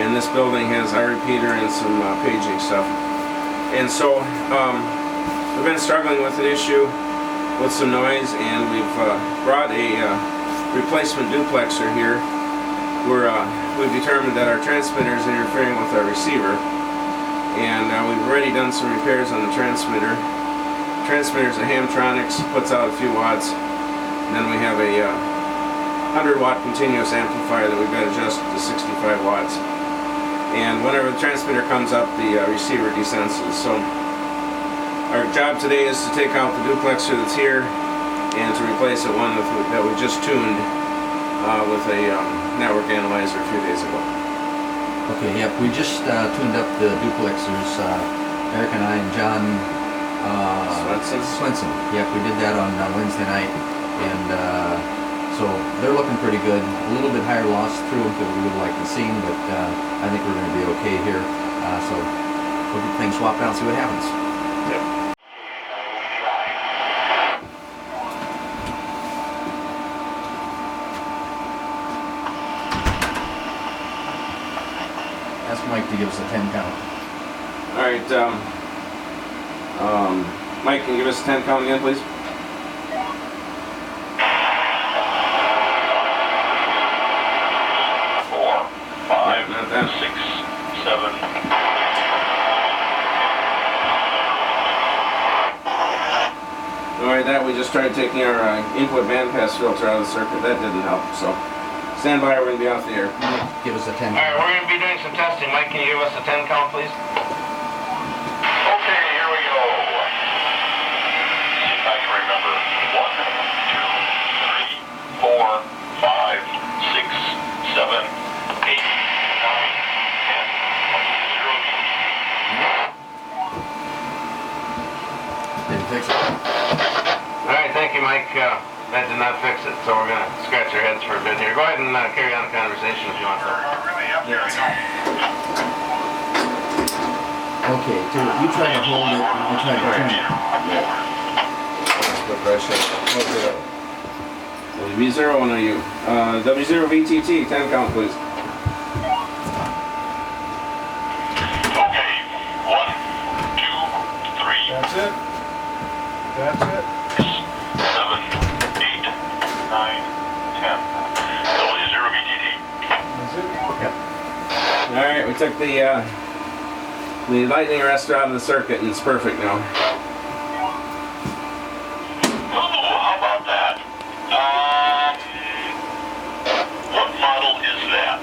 and this building has our repeater and some paging stuff. And so we've been struggling with an issue with some noise, and we've brought a replacement duplexer here where we've determined that our transmitter is interfering with our receiver, and we've already done some repairs on the transmitter. Transmitter is a Hamtronics, puts out a few watts, and then we have a 100 watt continuous amplifier that we've got to adjust to 65 watts. And whenever the transmitter comes up, the receiver desenses. So our job today is to take out the duplexer that's here and to replace it one that we just tuned with a network analyzer a few days ago. Okay, yep, we just tuned up the duplexers, Eric and I and John Swenson. Yep, we did that on Wednesday night, and so they're looking pretty good. A little bit higher loss through them than we would like to see, but I think we're going to be okay here. So we'll get things swapped out and see what happens. Yep. Ask Mike to give us a 10 count. All right, Mike, can you give us a 10 count again, please? 4, 5, not that. 6, 7. All right, that we just tried taking our input bandpass filter out of the circuit. That didn't help. So stand by, we're going to be off the air. Give us a 10 count. All right, we're going to be doing some testing. Mike, can you give us a 10 count, please? Okay, here we go. See if I can remember. 1, 2, 3, 4, 5, 6, 7, 8, 9, 10. 0. Did it fix it? All right, thank you, Mike. That did not fix it, so we're going to scratch our heads for a bit here. Go ahead and carry on the conversation if you want to. Okay, you try to hold it, I'll try to turn it. W0 on you. W0 VTT, 10 count, please. Okay, 1, 2, 3. That's it. That's it. 7, 8, 9, 10. W0 VTT. That's it. Yep. All right, we took the lightning arrestor out of the circuit, and it's perfect now. Oh, how about that? What model is that?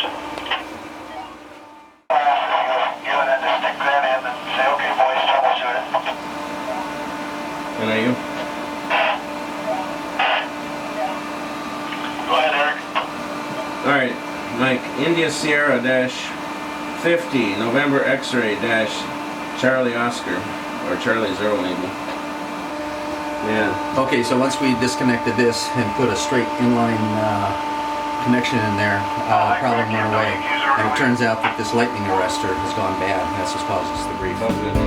Give it a stick that in and say, okay, boys, troubleshoot it. And are you? Go ahead, Eric. All right, Mike. India Sierra dash 50 November X-ray dash Charlie Oscar, or Charlie Zero maybe. Yeah. Okay, so once we disconnected this and put a straight inline connection in there, problem went away. And it turns out that this lightning arrestor has gone bad. That's what causes the grief. Sounds good.